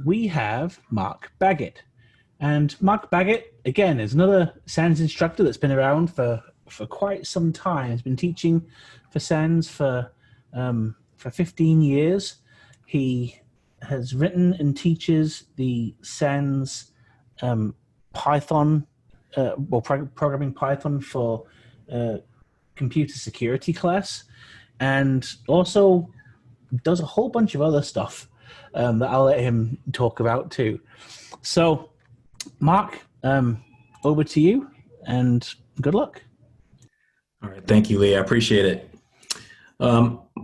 we have Mark Baggett. And Mark Baggett, again, is another SANS instructor that's been around for quite some time. He's been teaching for SANS for 15 years. He has written and teaches the SANS Python, programming Python for computer security class, and also does a whole bunch of other stuff that I'll let him talk about too. So, Mark, over to you, and good luck. All right, thank you, Lee. I appreciate it.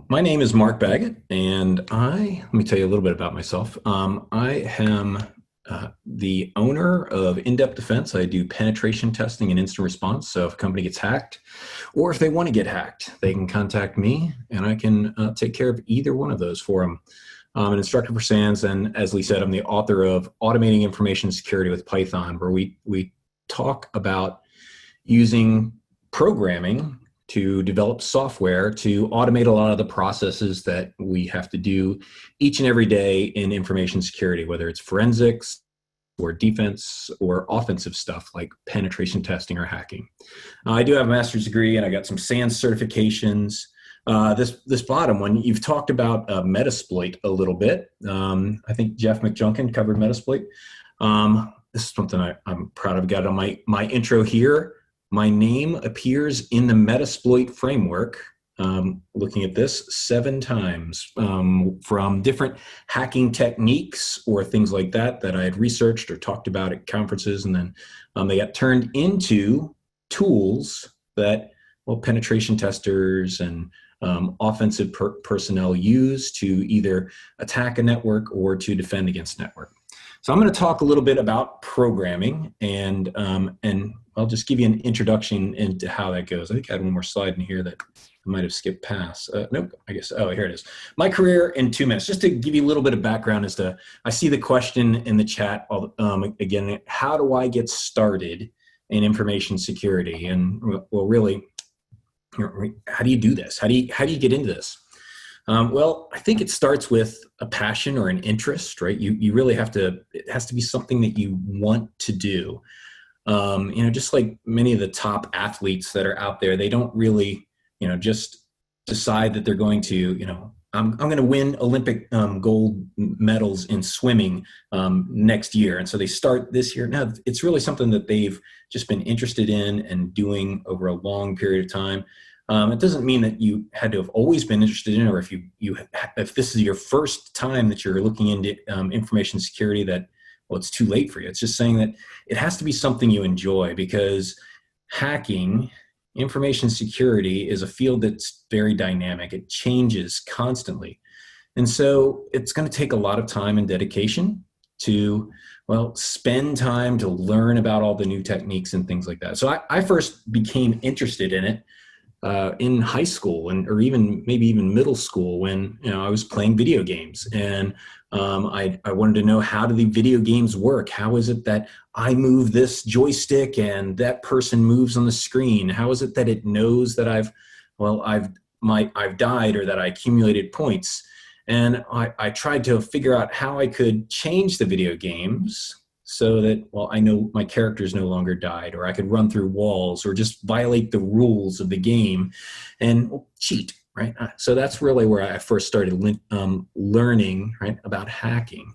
My name is Mark Baggett, and let me tell you a little bit about myself. I am the owner of Indepth Defense. I do penetration testing and instant response. So if a company gets hacked, or if they want to get hacked, they can contact me, and I can take care of either one of those for them. I'm an instructor for SANS, and as Lee said, I'm the author of Automating Information Security with Python, where we talk about using programming to develop software to automate a lot of the processes that we have to do each and every day in information security, whether it's forensics or defense or offensive stuff like penetration testing or hacking. I do have a master's degree, and I got some SANS certifications. This bottom one, you've talked about Metasploit a little bit. I think Jeff McJunkin covered Metasploit. This is something I'm proud of. Got on my intro here. My name appears in the Metasploit framework, looking at this 7 times, from different hacking techniques or things like that I had researched or talked about at conferences, and then they got turned into tools that, well, penetration testers and offensive personnel use to either attack a network or to defend against network. So I'm going to talk a little bit about programming, and I'll just give you an introduction into how that goes. I think I had one more slide in here that I might have skipped past. Nope, I guess, oh, here it is. My career in 2 minutes, just to give you a little bit of background as to, I see the question in the chat, again, how do I get started in information security? And well, really, how do you do this? How do you get into this? Well, I think it starts with a passion or an interest, right? You really have to, it has to be something that you want to do. Just like many of the top athletes that are out there, they don't really, just decide that they're going to, I'm going to win Olympic gold medals in swimming next year. And so they start this year. Now, it's really something that they've just been interested in and doing over a long period of time. It doesn't mean that you had to have always been interested in it, or if this is your first time that you're looking into information security, that, well, it's too late for you. It's just saying that it has to be something you enjoy, because hacking, information security, is a field that's very dynamic. It changes constantly. And so it's going to take a lot of time and dedication to, well, spend time to learn about all the new techniques and things like that. So I first became interested in it in high school, or maybe even middle school, when I was playing video games, and I wanted to know, how do the video games work? How is it that I move this joystick and that person moves on the screen? How is it that it knows that I've died, or that I accumulated points? And I tried to figure out how I could change the video games so that, well, I know my characters no longer died, or I could run through walls, or just violate the rules of the game and cheat, right? So that's really where I first started learning, right, about hacking,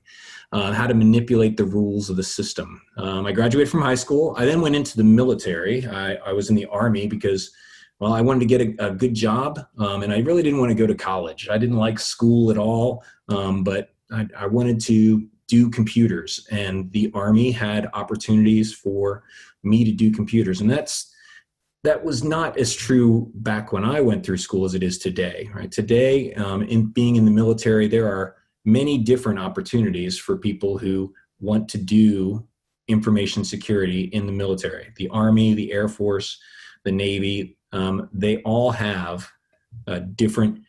how to manipulate the rules of the system. I graduated from high school. I then went into the military. I was in the Army because, well, I wanted to get a good job, and I really didn't want to go to college. I didn't like school at all, but I wanted to do computers, and the Army had opportunities for me to do computers. And that was not as true back when I went through school as it is today, right? Today, in being in the military, there are many different opportunities for people who want to do information security in the military. The Army, the Air Force, the Navy, they all have different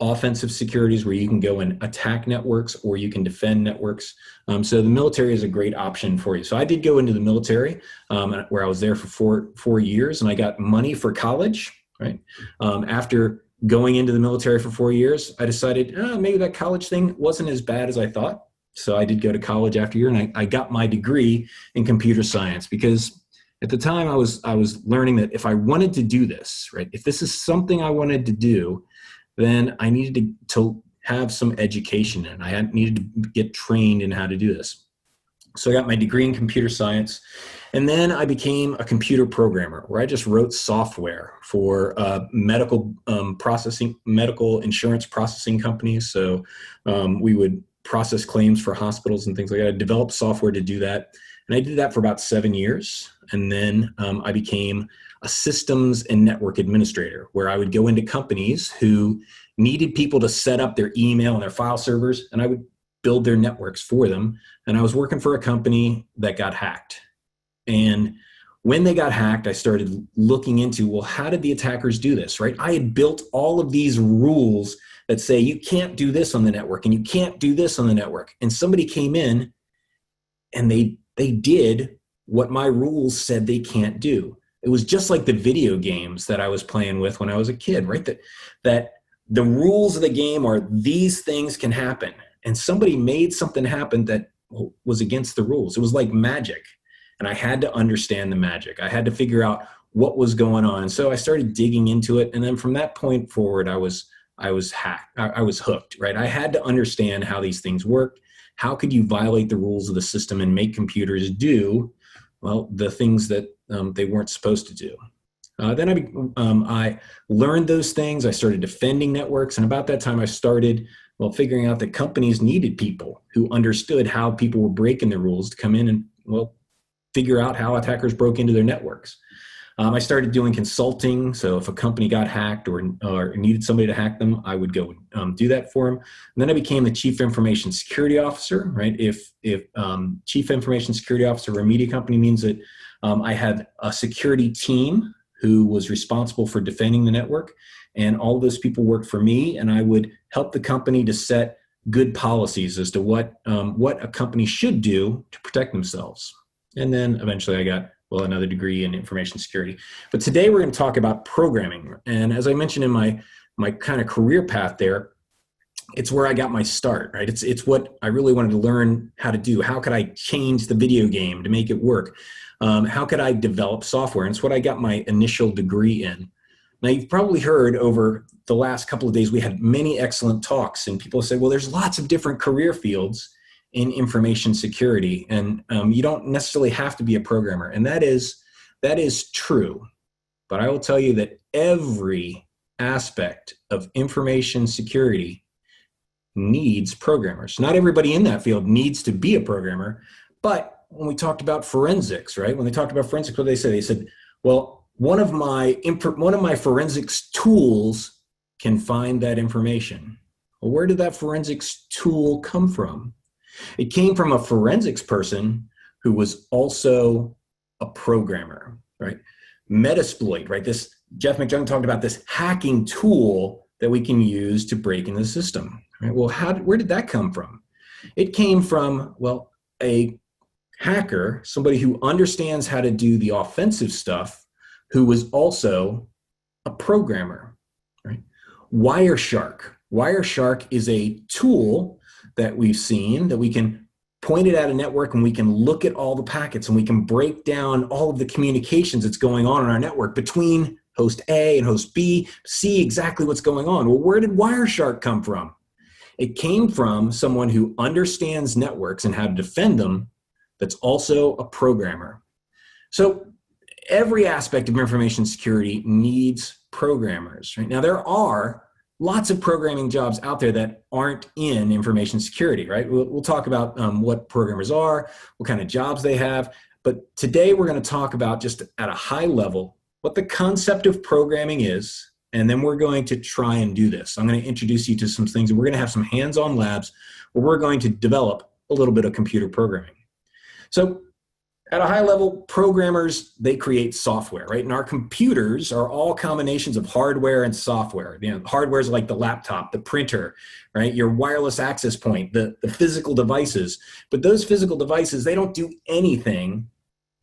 offensive securities where you can go and attack networks, or you can defend networks. So the military is a great option for you. So I did go into the military, where I was there for four years, and I got money for college, right? After going into the military for 4 years, I decided maybe that college thing wasn't as bad as I thought. So I did go to college after a year, and I got my degree in computer science because at the time I was learning that if I wanted to do this, right, if this is something I wanted to do, then I needed to have some education, and I needed to get trained in how to do this. So I got my degree in computer science, and then I became a computer programmer where I just wrote software for medical insurance processing companies. So we would process claims for hospitals and things like that. I developed software to do that. And I did that for about 7 years. And then I became a systems and network administrator, where I would go into companies who needed people to set up their email and their file servers, and I would build their networks for them. And I was working for a company that got hacked. And when they got hacked, I started looking into, well, how did the attackers do this, right? I had built all of these rules that say you can't do this on the network and you can't do this on the network. And somebody came in and they did what my rules said they can't do. It was just like the video games that I was playing with when I was a kid, right? That the rules of the game are these things can happen. And somebody made something happen that was against the rules. It was like magic. And I had to understand the magic. I had to figure out what was going on. And so I started digging into it. And then from that point forward, I was hacked. I was hooked, right? I had to understand how these things work. How could you violate the rules of the system and make computers do, well, the things that they weren't supposed to do? Then I learned those things. I started defending networks. And about that time, I started, well, figuring out that companies needed people who understood how people were breaking the rules to come in and, well, figure out how attackers broke into their networks. I started doing consulting. So if a company got hacked or needed somebody to hack them, I would go do that for them. And then I became the chief information security officer, right? If chief information security officer of a media company means that I had a security team who was responsible for defending the network. And all of those people worked for me, and I would help the company to set good policies as to what a company should do to protect themselves. And then eventually I got, well, another degree in information security. But today we're going to talk about programming. And as I mentioned in my kind of career path there, it's where I got my start, right? It's what I really wanted to learn how to do. How could I change the video game to make it work? How could I develop software? And it's what I got my initial degree in. Now, you've probably heard over the last couple of days, we had many excellent talks, and people said, well, there's lots of different career fields in information security, and you don't necessarily have to be a programmer. And that is true. But I will tell you that every aspect of information security needs programmers. Not everybody in that field needs to be a programmer, but when we talked about forensics, right? When they talked about forensics, what they said? They said, well, one of my forensics tools can find that information. Well, where did that forensics tool come from? It came from a forensics person who was also a programmer, right? Metasploit, right? This Jeff McJohn talked about this hacking tool that we can use to break into the system. Right? Well, where did that come from? It came from, well, a hacker, somebody who understands how to do the offensive stuff, who was also a programmer, right? Wireshark. Wireshark is a tool that we've seen that we can point it at a network and we can look at all the packets and we can break down all of the communications that's going on in our network between host A and host B, see exactly what's going on. Well, where did Wireshark come from? It came from someone who understands networks and how to defend them, that's also a programmer. So every aspect of information security needs programmers. Right? Now, there are lots of programming jobs out there that aren't in information security, right? We'll talk about what programmers are, what kind of jobs they have. But today we're going to talk about, just at a high level, what the concept of programming is. And then we're going to try and do this. I'm going to introduce you to some things, and we're going to have some hands-on labs where we're going to develop a little bit of computer programming. So at a high level, programmers, they create software, right? And our computers are all combinations of hardware and software. You know, hardware is like the laptop, the printer, right? Your wireless access point, the physical devices. But those physical devices, they don't do anything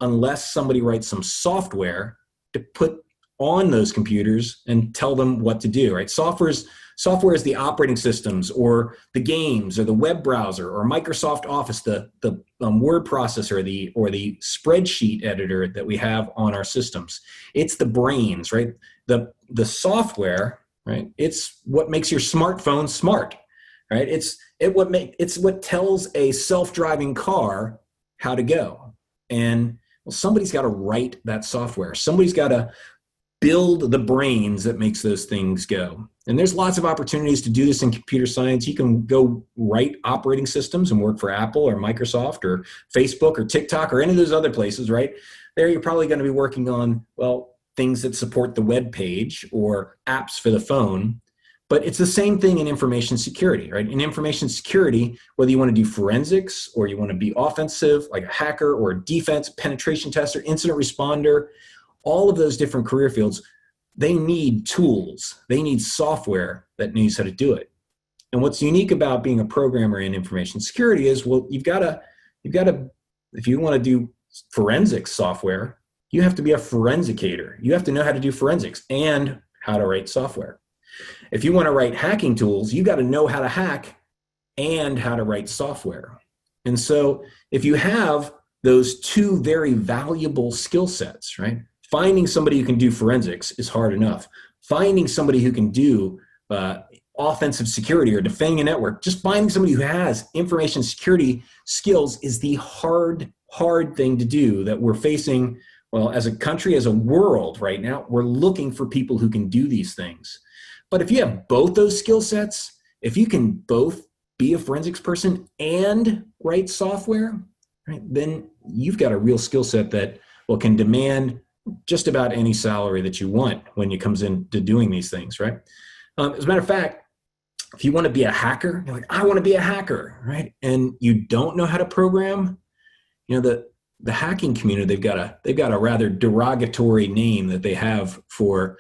unless somebody writes some software to put on those computers and tell them what to do, right? Software is the operating systems or the games or the web browser or Microsoft Office, the word processor or the spreadsheet editor that we have on our systems. It's the brains, right? The software, right? It's what makes your smartphone smart, right? It's what tells a self-driving car how to go. And well, somebody's got to write that software. Somebody's got to build the brains that makes those things go. And there's lots of opportunities to do this in computer science. You can go write operating systems and work for Apple or Microsoft or Facebook or TikTok or any of those other places, right? There you're probably going to be working on, well, things that support the web page or apps for the phone. But it's the same thing in information security, right? In information security, whether you want to do forensics or you want to be offensive, like a hacker or a defense, penetration tester, incident responder, all of those different career fields, they need tools. They need software that knows how to do it. And what's unique about being a programmer in information security is, well, you've got to, if you want to do forensics software, you have to be a forensicator. You have to know how to do forensics and how to write software. If you want to write hacking tools, you got to know how to hack and how to write software. And so if you have those two very valuable skill sets, right? Finding somebody who can do forensics is hard enough. Finding somebody who can do offensive security or defending a network, just finding somebody who has information security skills is the hard thing to do that we're facing. Well, as a country, as a world right now, we're looking for people who can do these things. But if you have both those skill sets, if you can both be a forensics person and write software, right, then you've got a real skill set that can demand just about any salary that you want when it comes into doing these things, right? As a matter of fact, if you want to be a hacker, you're like, I want to be a hacker, right? And you don't know how to program, the hacking community, they've got a rather derogatory name that they have for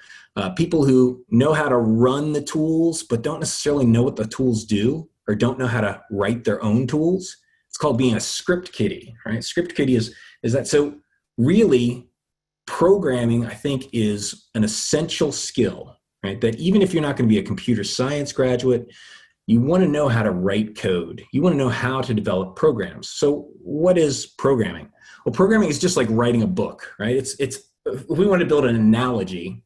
people who know how to run the tools, but don't necessarily know what the tools do or don't know how to write their own tools. It's called being a script kiddie, right? Script kiddie is that. So really, programming, I think, is an essential skill, right? That even if you're not going to be a computer science graduate, you want to know how to write code. You want to know how to develop programs. So what is programming? Well, programming is just like writing a book, right? It's if we want to build an analogy,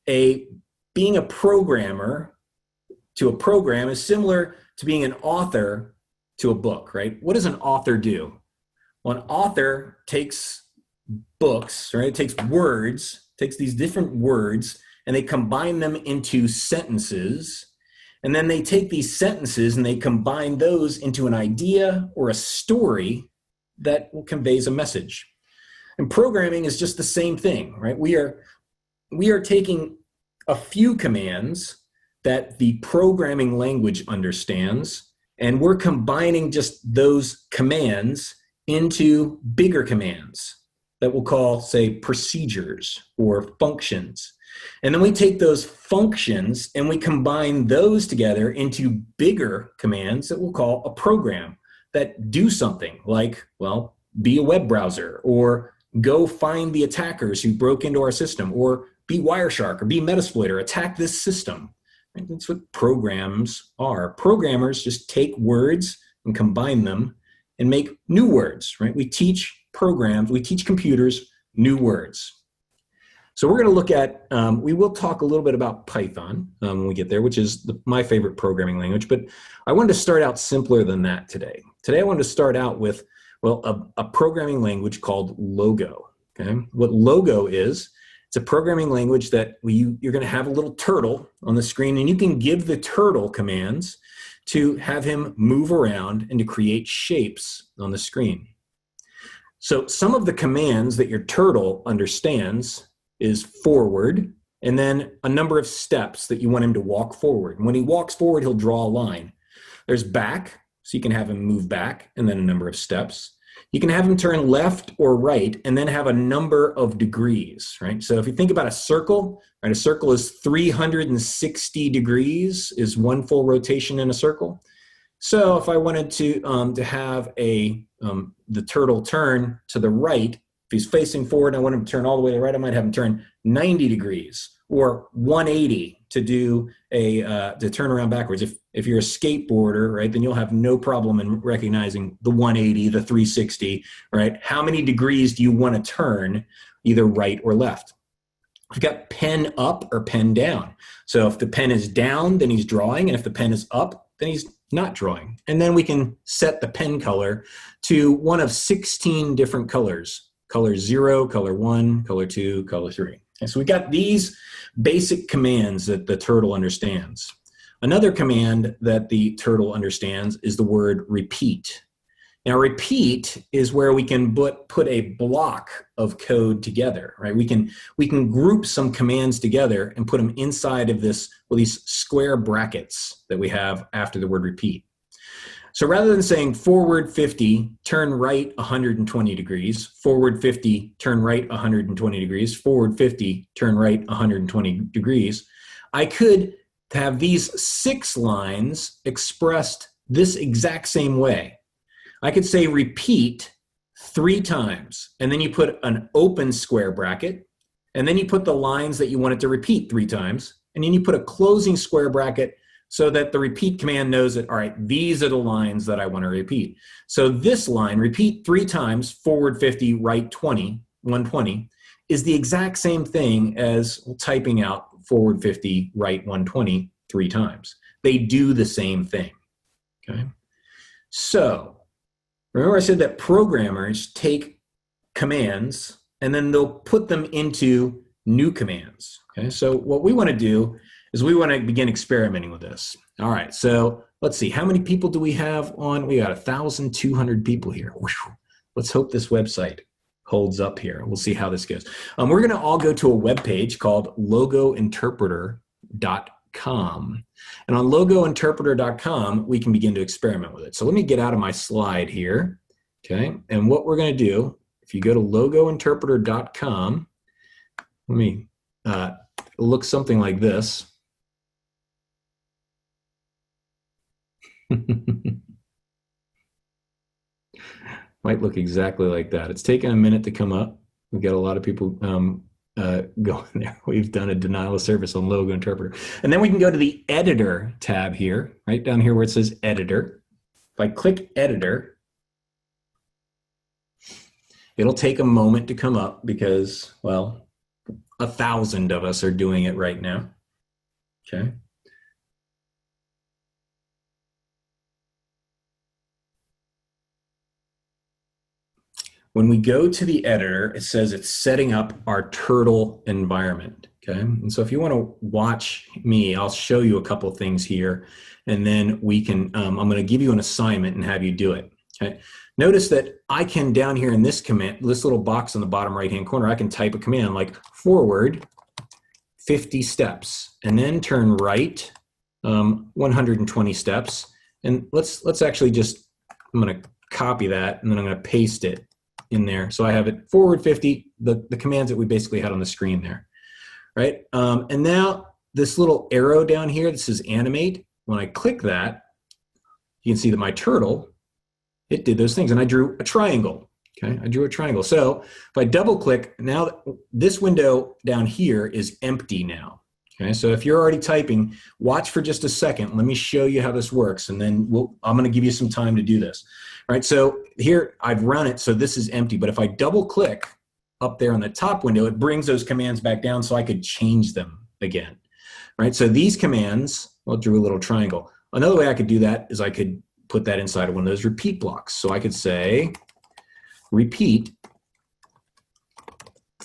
being a programmer to a program is similar to being an author to a book, right? What does an author do? Well, an author takes books, right? It takes words, takes these different words, and they combine them into sentences. And then they take these sentences and they combine those into an idea or a story that conveys a message. And programming is just the same thing, right? We are taking a few commands that the programming language understands, and we're combining just those commands into bigger commands that we'll call, say, procedures or functions. And then we take those functions and we combine those together into bigger commands that we'll call a program that do something like, well, be a web browser or go find the attackers who broke into our system or be Wireshark or be Metasploit or attack this system. And that's what programs are. Programmers just take words and combine them and make new words, right? We teach programs, we teach computers new words. So we're going to look at, we will talk a little bit about Python when we get there, which is my favorite programming language, but I wanted to start out simpler than that today. Today I wanted to start out with, well, a programming language called Logo. Okay? What Logo is, it's a programming language that you're going to have a little turtle on the screen, and you can give the turtle commands to have him move around and to create shapes on the screen. So some of the commands that your turtle understands is forward, and then a number of steps that you want him to walk forward. And when he walks forward, he'll draw a line. There's back, so you can have him move back, and then a number of steps. You can have him turn left or right, and then have a number of degrees, right? So if you think about a circle, right, a circle is 360 degrees, is one full rotation in a circle. So if I wanted to have the turtle turn to the right, he's facing forward and I want him to turn all the way to the right, I might have him turn 90 degrees or 180 to do to turn around backwards. If you're a skateboarder, right, then you'll have no problem in recognizing the 180, the 360, right? How many degrees do you want to turn, either right or left? We've got pen up or pen down. So if the pen is down, then he's drawing, and if the pen is up, then he's not drawing. And then we can set the pen color to one of 16 different colors. Color 0, color 1, color 2, color 3. And so we got these basic commands that the turtle understands. Another command that the turtle understands is the word repeat. Now, repeat is where we can put a block of code together, right? We can group some commands together and put them inside of these square brackets that we have after the word repeat. So rather than saying forward 50, turn right 120 degrees, forward 50, turn right 120 degrees, forward 50, turn right 120 degrees, I could have these 6 lines expressed this exact same way. I could say repeat 3 times, and then you put an open square bracket, and then you put the lines that you want it to repeat 3 times, and then you put a closing square bracket so that the repeat command knows that, all right, these are the lines that I want to repeat. So this line, repeat 3 times, forward 50, right 20, 120, is the exact same thing as typing out forward 50, right 120 3 times. They do the same thing, okay? So, remember I said that programmers take commands and then they'll put them into new commands, okay? So what we want to do is we want to begin experimenting with this. All right, so let's see, how many people do we have on? We got 1,200 people here. Let's hope this website holds up here. We'll see how this goes. We're going to all go to a web page called logointerpreter.com. And on logointerpreter.com, we can begin to experiment with it. So let me get out of my slide here, okay? And what we're going to do, if you go to logointerpreter.com, let me look something like this. Might look exactly like that. It's taken a minute to come up. We've got a lot of people going there. We've done a denial of service on Logo Interpreter. And then we can go to the Editor tab here, right down here where it says Editor. If I click Editor, it'll take a moment to come up because, well, 1,000 of us are doing it right now, okay? When we go to the editor, it says it's setting up our turtle environment, okay? And so if you want to watch me, I'll show you a couple things here, and then we can, I'm going to give you an assignment and have you do it, okay? Notice that I can, down here in this command, this little box in the bottom right-hand corner, I can type a command like forward 50 steps, and then turn right 120 steps. And let's actually just, I'm going to copy that, and then I'm going to paste it in there. So I have it forward 50, the commands that we basically had on the screen there, right? And now this little arrow down here that says animate, when I click that, you can see that my turtle, it did those things, and I drew a triangle, okay? I drew a triangle. So if I double click, now this window down here is empty now, okay? So if you're already typing, watch for just a second. Let me show you how this works, and then I'm gonna give you some time to do this. Right, so here I've run it, so this is empty, but if I double click up there on the top window, it brings those commands back down so I could change them again. Right, so these commands, well, I drew a little triangle. Another way I could do that is I could put that inside of one of those repeat blocks. So I could say, repeat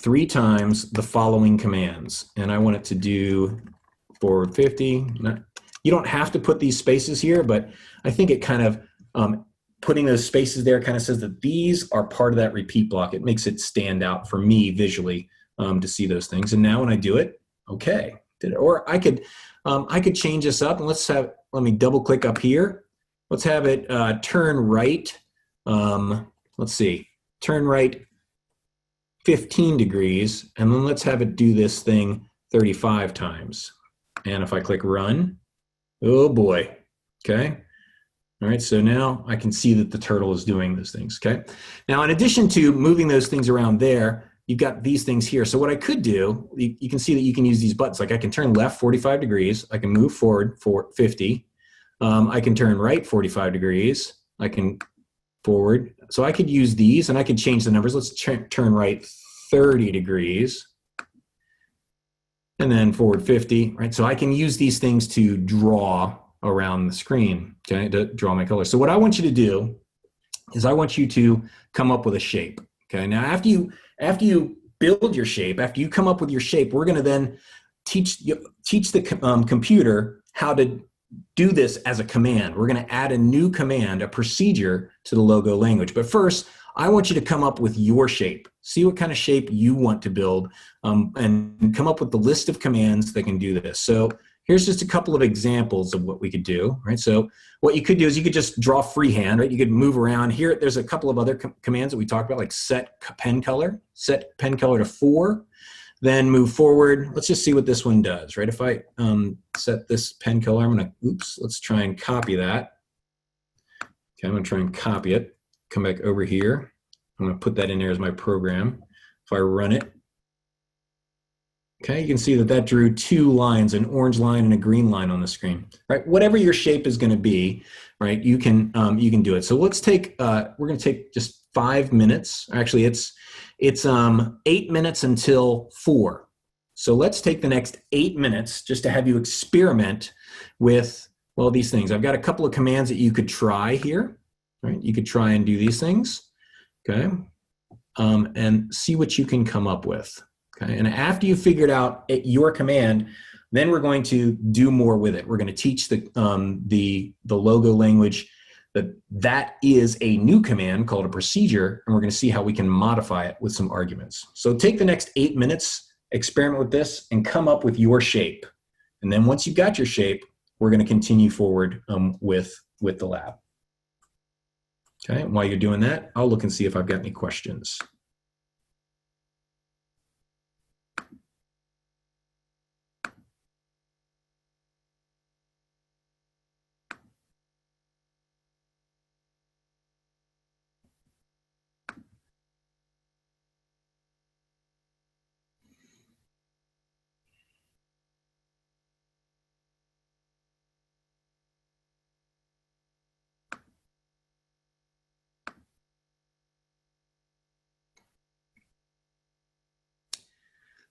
3 times the following commands, and I want it to do forward 50. You don't have to put these spaces here, but I think it kind of, putting those spaces there kind of says that these are part of that repeat block. It makes it stand out for me visually to see those things. And now when I do it, okay, did it. Or I could change this up, and let me double click up here. Let's have it turn right. Let's see, turn right 15 degrees, and then let's have it do this thing 35 times. And if I click run, oh boy, okay. All right, so now I can see that the turtle is doing those things, okay? Now, in addition to moving those things around there, you've got these things here. So what I could do, you can see that you can use these buttons. Like I can turn left 45 degrees. I can move forward for 50. I can turn right 45 degrees. I can forward. So I could use these and I could change the numbers. Let's turn right 30 degrees and then forward 50, right? So I can use these things to draw around the screen, okay, to draw my colors. So what I want you to do is I want you to come up with a shape, okay? Now after you build your shape, after you come up with your shape, we're gonna then teach the computer how to do this as a command. We're gonna add a new command, a procedure to the logo language. But first, I want you to come up with your shape. See what kind of shape you want to build and come up with the list of commands that can do this. So here's just a couple of examples of what we could do, right? So what you could do is you could just draw freehand, right? You could move around. Here, there's a couple of other commands that we talked about, like set pen color to 4, then move forward. Let's just see what this one does, right? If I set this pen color, I'm gonna, let's try and copy that. Okay, I'm gonna try and copy it. Come back over here. I'm gonna put that in there as my program. If I run it, okay, you can see that that drew 2 lines, an orange line and a green line on the screen, right? Whatever your shape is going to be, right? You can do it. So let's take, we're going to take just 5 minutes. Actually, it's 8 minutes until 4. So let's take the next 8 minutes just to have you experiment with, well, these things. I've got a couple of commands that you could try here, right? You could try and do these things, okay? And see what you can come up with. Okay, and after you figured out your command, then we're going to do more with it. We're going to teach the logo language that is a new command called a procedure, and we're going to see how we can modify it with some arguments. So take the next 8 minutes, experiment with this, and come up with your shape. And then once you've got your shape, we're going to continue forward with the lab. Okay, and while you're doing that, I'll look and see if I've got any questions.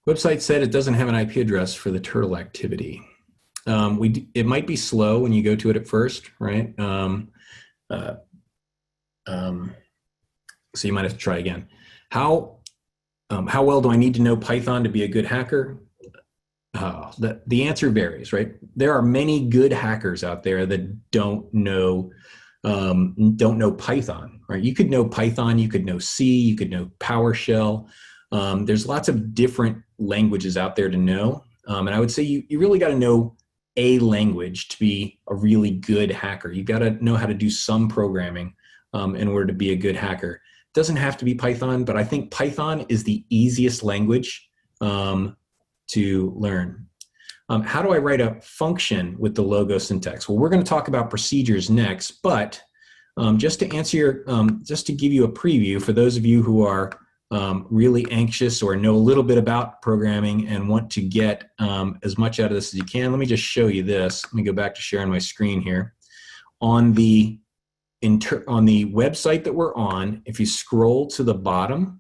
Website said it doesn't have an IP address for the turtle activity. It might be slow when you go to it at first, right? So you might have to try again. How well do I need to know Python to be a good hacker? The answer varies, right? There are many good hackers out there that don't know Python, right? You could know Python, you could know C, you could know PowerShell. There's lots of different languages out there to know. And I would say you really got to know a language to be a really good hacker. You got to know how to do some programming in order to be a good hacker. It doesn't have to be Python, but I think Python is the easiest language to learn. How do I write a function with the logo syntax? Well, we're going to talk about procedures next, but just to answer just to give you a preview for those of you who are really anxious or know a little bit about programming and want to get as much out of this as you can, let me just show you this. Let me go back to sharing my screen here. On the website that we're on, if you scroll to the bottom,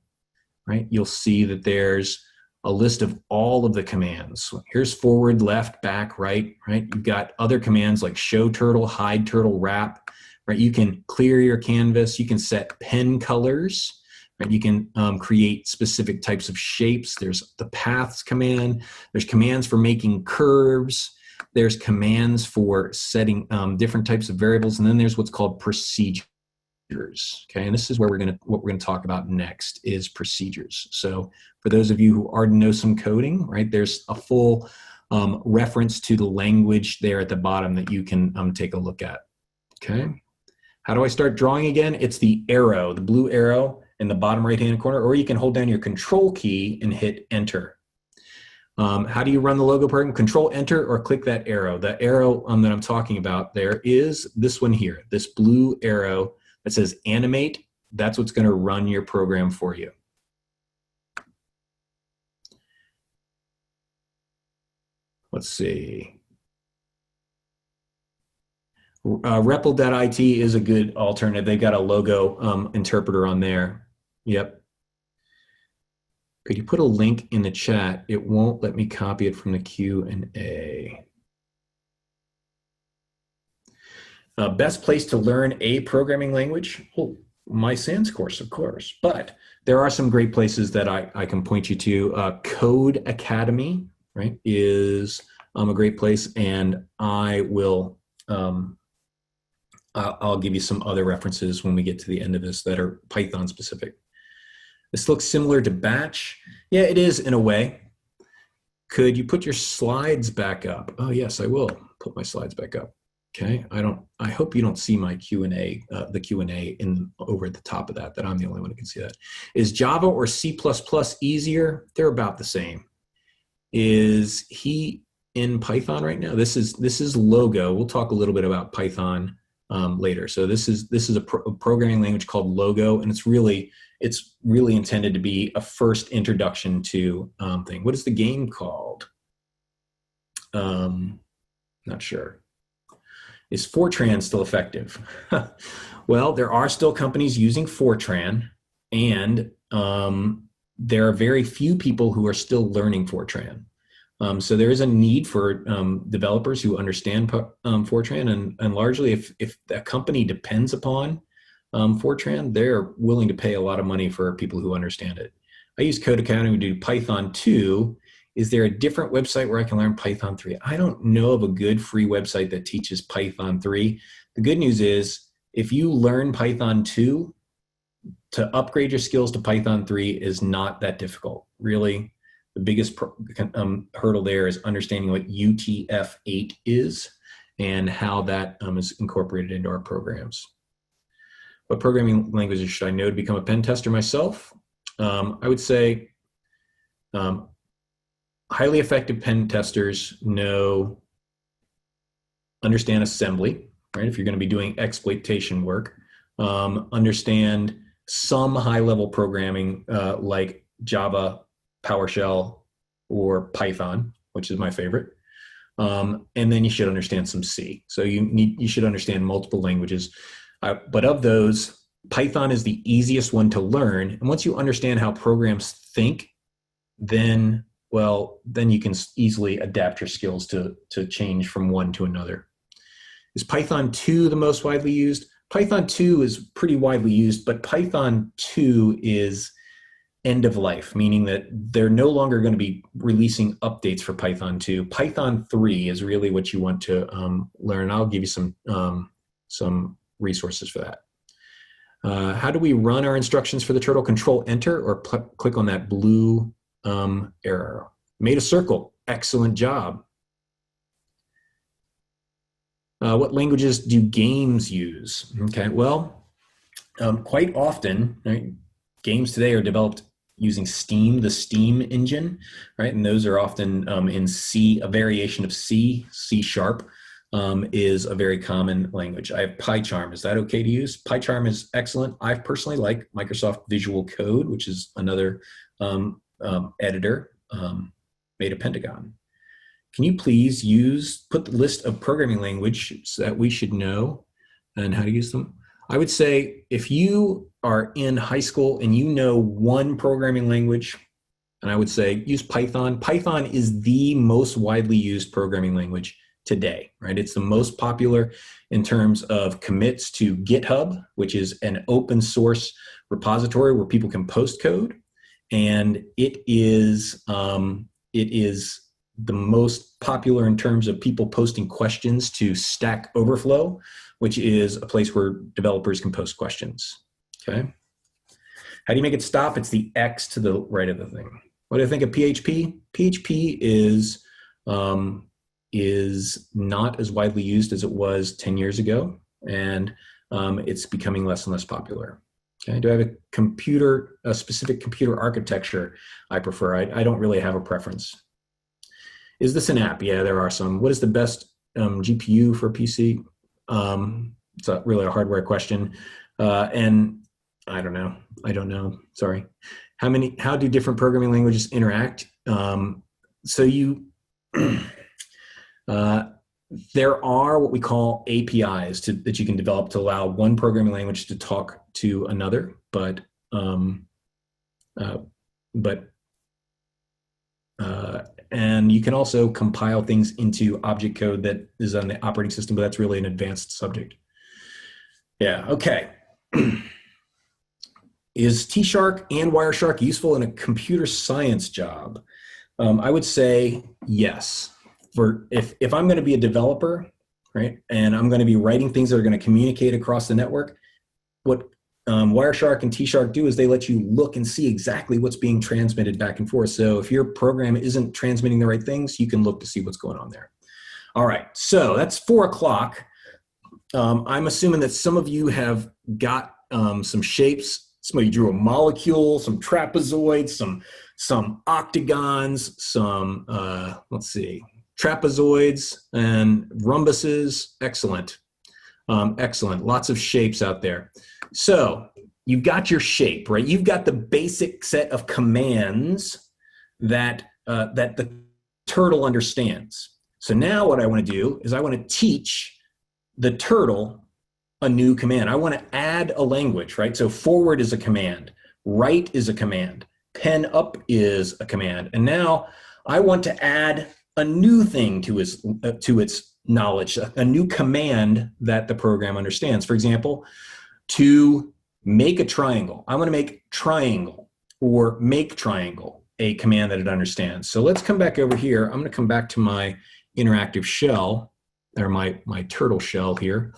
right, you'll see that there's a list of all of the commands. Here's forward, left, back, right? You've got other commands like show turtle, hide turtle, wrap, right? You can clear your canvas. You can set pen colors. Right? You can create specific types of shapes. There's the paths command. There's commands for making curves. There's commands for setting different types of variables. And then there's what's called procedures. Okay, and this is where what we're gonna talk about next is procedures. So for those of you who already know some coding, right, there's a full reference to the language there at the bottom that you can take a look at. Okay, how do I start drawing again? It's the arrow, the blue arrow in the bottom right-hand corner, or you can hold down your control key and hit enter. How do you run the logo program? Control Enter or click that arrow. The arrow that I'm talking about there is this one here, this blue arrow that says Animate. That's what's going to run your program for you. Let's see. REPL.it is a good alternative. They've got a logo interpreter on there. Yep. Could you put a link in the chat? It won't let me copy it from the Q&A. Best place to learn a programming language? Oh, my SANS course, of course. But there are some great places that I can point you to. Code Academy, right, is a great place, and I will I'll give you some other references when we get to the end of this that are Python specific. This looks similar to Batch. Yeah, it is in a way. Could you put your slides back up? Oh yes, I will put my slides back up. Okay, I hope you don't see my Q&A, the Q&A in over at the top of that I'm the only one who can see that. Is Java or C++ easier? They're about the same. Is he in Python right now? This is Logo. We'll talk a little bit about Python later. So this is a programming language called Logo, and it's really intended to be a first introduction to thing. What is the game called? Not sure. Is Fortran still effective? Well, there are still companies using Fortran, and there are very few people who are still learning Fortran. So there is a need for developers who understand Fortran, and largely if a company depends upon Fortran, they're willing to pay a lot of money for people who understand it. I use Code Academy to do Python 2. Is there a different website where I can learn Python 3? I don't know of a good free website that teaches Python 3. The good news is if you learn Python 2, to upgrade your skills to Python 3 is not that difficult. Really, the biggest hurdle there is understanding what UTF-8 is and how that is incorporated into our programs. What programming languages should I know to become a pen tester myself? I would say highly effective pen testers understand assembly, right? If you're going to be doing exploitation work, understand some high-level programming like Java, PowerShell, or Python, which is my favorite. And then you should understand some C. So you should understand multiple languages. But of those, Python is the easiest one to learn. And once you understand how programs think, then you can easily adapt your skills to change from one to another. Is Python 2 the most widely used? Python 2 is pretty widely used, but Python 2 is end of life, meaning that they're no longer going to be releasing updates for Python 2. Python 3 is really what you want to learn. I'll give you some resources for that. How do we run our instructions for the turtle? Control Enter or click on that blue arrow. Made a circle. Excellent job. What languages do games use? Okay, well, quite often, right, games today are developed using Steam, the Steam engine, right? And those are often in C, a variation of C, C#, is a very common language. I have PyCharm. Is that okay to use? PyCharm is excellent. I personally like Microsoft Visual Code, which is another editor made of Pentagon. Can you please put the list of programming languages that we should know and how to use them? I would say if you are in high school and you know one programming language, and I would say use Python. Python is the most widely used programming language today, right? It's the most popular in terms of commits to GitHub, which is an open source repository where people can post code. And it is the most popular in terms of people posting questions to Stack Overflow, which is a place where developers can post questions. Okay. How do you make it stop? It's the X to the right of the thing. What do I think of PHP? PHP is not as widely used as it was 10 years ago, and it's becoming less and less popular. Okay. Do I have a specific computer architecture I prefer? I don't really have a preference. Is this an app? Yeah, there are some. What is the best GPU for PC? It's really a hardware question. And I don't know. I don't know. Sorry. How do different programming languages interact? There are what we call APIs that you can develop to allow one programming language to talk to another, and you can also compile things into object code that is on the operating system, but that's really an advanced subject. Yeah, okay. Is T-Shark and Wireshark useful in a computer science job? I would say yes. If I'm going to be a developer, right, and I'm going to be writing things that are going to communicate across the network, what Wireshark and T-Shark do is they let you look and see exactly what's being transmitted back and forth. So if your program isn't transmitting the right things, you can look to see what's going on there. All right, so that's 4 o'clock. I'm assuming that some of you have got some shapes. Somebody drew a molecule, some trapezoids, some octagons, some, let's see, trapezoids and rhombuses. Excellent. Excellent. Lots of shapes out there. So you've got your shape, right? You've got the basic set of commands that the turtle understands. So now what I want to do is I want to teach the turtle a new command. I want to add a language, right? So forward is a command, right is a command, pen up is a command, and now I want to add a new thing to its knowledge, a new command that the program understands. For example, to make a triangle, I want to make triangle or make triangle a command that it understands. So let's come back over here. I'm going to come back to my interactive shell, or my turtle shell here.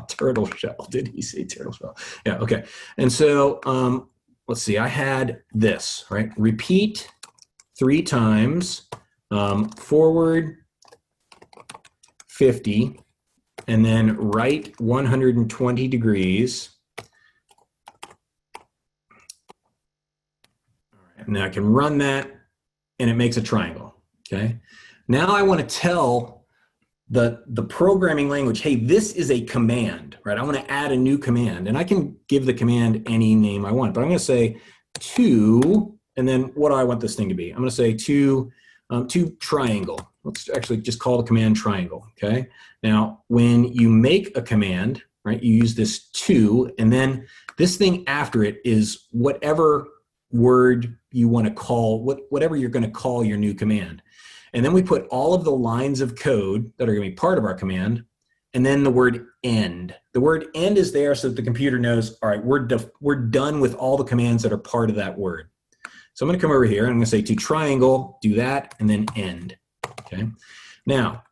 Turtle shell. Did he say turtle shell? Yeah, okay. And so let's see, I had this, right? Repeat 3 times, forward 50, and then right 120 degrees. And then I can run that, and it makes a triangle, okay? Now I want to tell the programming language, hey, this is a command, right? I want to add a new command, and I can give the command any name I want, but I'm going to say to, and then what do I want this thing to be? I'm going to say to triangle. Let's actually just call the command triangle, okay? Now, when you make a command, right, you use this to, and then this thing after it is whatever word you want to call, whatever you're going to call your new command. And then we put all of the lines of code that are going to be part of our command, and then the word end. The word end is there so that the computer knows, all right, we're done with all the commands that are part of that word. So I'm going to come over here, and I'm going to say to triangle, do that, and then end. Okay. Now,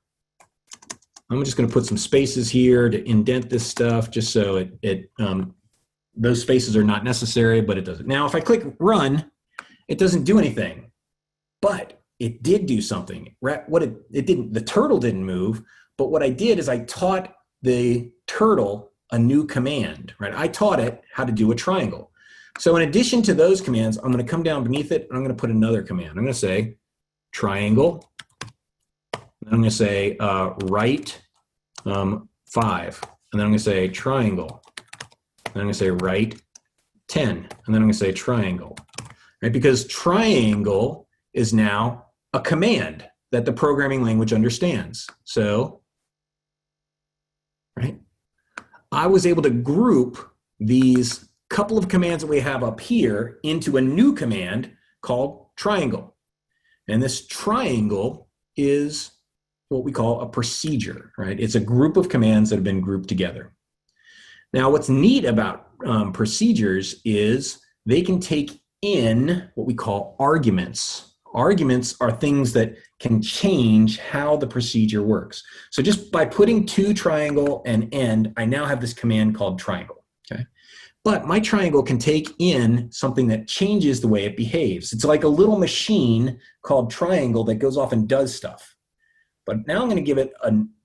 I'm just going to put some spaces here to indent this stuff, just so those spaces are not necessary, but it does it. Now, if I click run, it doesn't do anything, but it did do something. The turtle didn't move, but what I did is I taught the turtle a new command, right? I taught it how to do a triangle. So in addition to those commands, I'm going to come down beneath it, and I'm going to put another command. I'm going to say triangle. And I'm going to say right 5. And then I'm going to say triangle. And I'm going to say right 10. And then I'm going to say triangle. Right? Because triangle is now a command that the programming language understands. So, right, I was able to group these couple of commands that we have up here into a new command called triangle. And this triangle is what we call a procedure, right? It's a group of commands that have been grouped together. Now, what's neat about procedures is they can take in what we call arguments. Arguments are things that can change how the procedure works. So just by putting to triangle and end, I now have this command called triangle, okay? But my triangle can take in something that changes the way it behaves. It's like a little machine called triangle that goes off and does stuff. But now I'm going to give it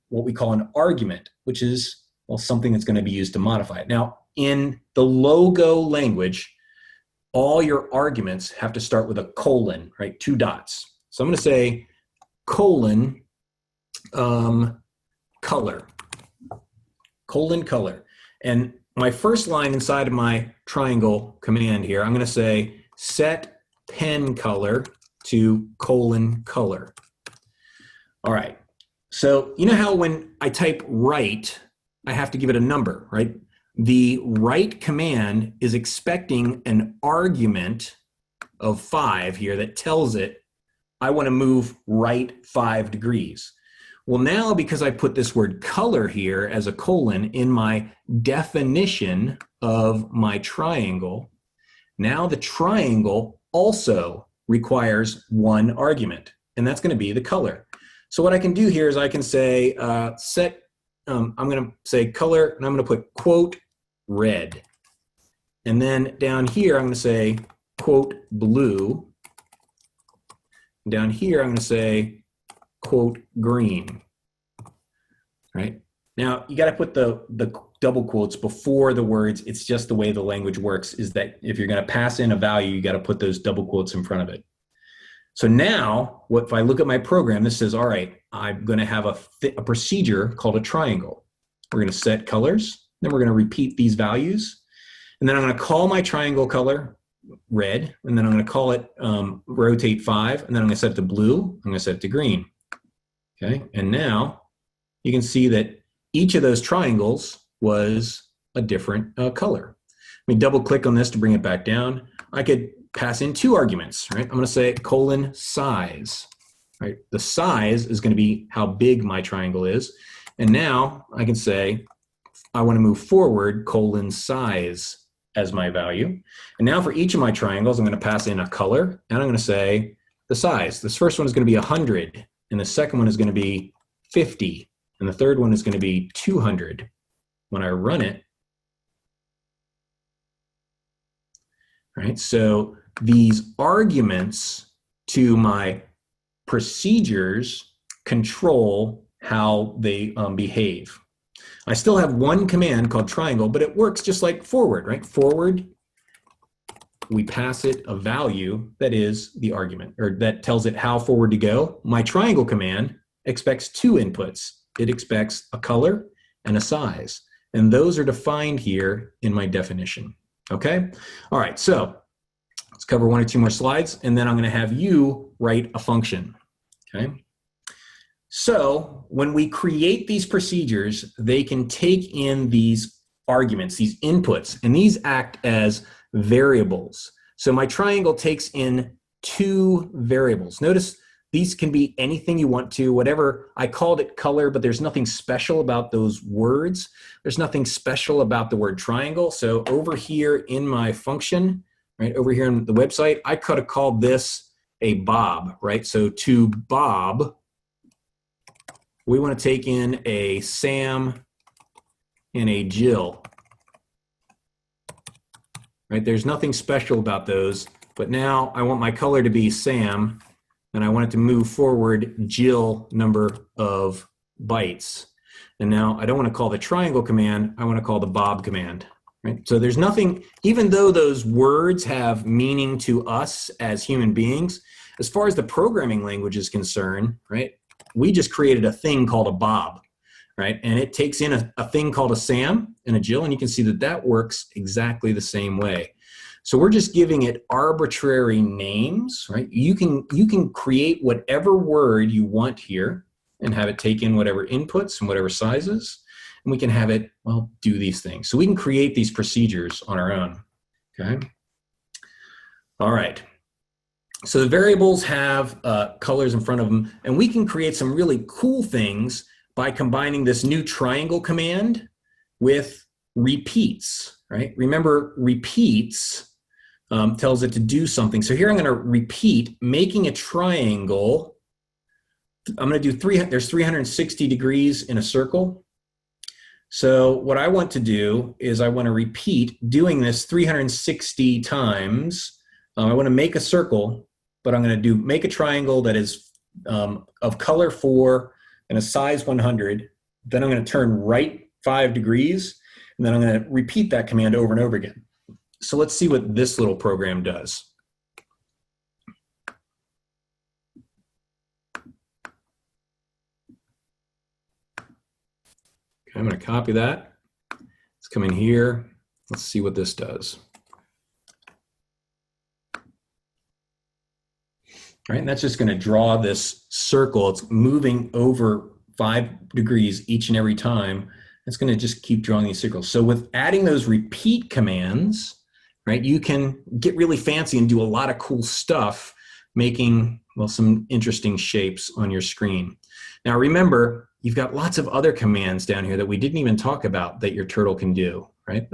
what we call an argument, which is, well, something that's going to be used to modify it. Now, in the logo language, all your arguments have to start with a colon, right? 2 dots. So I'm going to say colon color, colon color. And my first line inside of my triangle command here, I'm going to say set pen color to colon color. All right. So you know how when I type write, I have to give it a number, right? The write command is expecting an argument of 5 here that tells it I want to move right 5 degrees. Well, now because I put this word color here as a colon in my definition of my triangle, now the triangle also requires one argument, and that's going to be the color. So what I can do here is I can say I'm going to say color, and I'm going to put quote red. And then down here, I'm going to say quote blue. And down here, I'm going to say quote green. Right? Now, you got to put the double quotes before the words. It's just the way the language works, is that if you're going to pass in a value, you got to put those double quotes in front of it. So now, if I look at my program, this says, all right, I'm going to have a procedure called a triangle. We're going to set colors, then we're going to repeat these values, and then I'm going to call my triangle color red, and then I'm going to call it rotate 5, and then I'm going to set it to blue, I'm going to set it to green. Okay, and now you can see that each of those triangles was a different color. Let me double click on this to bring it back down. I could pass in 2 arguments, right? I'm going to say colon size, right? The size is going to be how big my triangle is. And now I can say I want to move forward colon size as my value. And now for each of my triangles, I'm going to pass in a color, and I'm going to say the size. This first one is going to be 100, and the second one is going to be 50, and the third one is going to be 200. When I run it, right? So these arguments to my procedures control how they behave. I still have one command called triangle, but it works just like forward, right? Forward, we pass it a value that is the argument, or that tells it how forward to go. My triangle command expects 2 inputs. It expects a color and a size, and those are defined here in my definition. Okay? All right, so let's cover 1 or 2 more slides, and then I'm going to have you write a function. Okay? So when we create these procedures, they can take in these arguments, these inputs, and these act as variables. So my triangle takes in 2 variables. Notice these can be anything you want to, whatever. I called it color, but there's nothing special about those words. There's nothing special about the word triangle. So over here in my function, right, over here on the website, I could have called this a Bob, right? So to Bob, we want to take in a Sam and a Jill, right? There's nothing special about those, but now I want my color to be Sam, and I want it to move forward Jill number of bytes. And now I don't want to call the triangle command, I want to call the Bob command, right? So there's nothing, even though those words have meaning to us as human beings, as far as the programming language is concerned, right? We just created a thing called a Bob, right? And it takes in a thing called a Sam and a Jill, and you can see that that works exactly the same way. So we're just giving it arbitrary names, right? You can create whatever word you want here and have it take in whatever inputs and whatever sizes, and we can have it, well, do these things. So we can create these procedures on our own, okay? All right. So the variables have colors in front of them, and we can create some really cool things by combining this new triangle command with repeats, right? Remember, repeats tells it to do something. So here I'm going to repeat, making a triangle. I'm going to do there's 360 degrees in a circle. So what I want to do is I want to repeat doing this 360 times. I want to make a circle, but I'm going to make a triangle that is of color 4 and a size 100. Then I'm going to turn right 5 degrees, and then I'm going to repeat that command over and over again. So let's see what this little program does. Okay, I'm going to copy that. Let's come in here. Let's see what this does. All right, and that's just going to draw this circle. It's moving over 5 degrees each and every time. It's going to just keep drawing these circles. So with adding those repeat commands, right, you can get really fancy and do a lot of cool stuff, making, well, some interesting shapes on your screen. Now remember, you've got lots of other commands down here that we didn't even talk about that your turtle can do, right?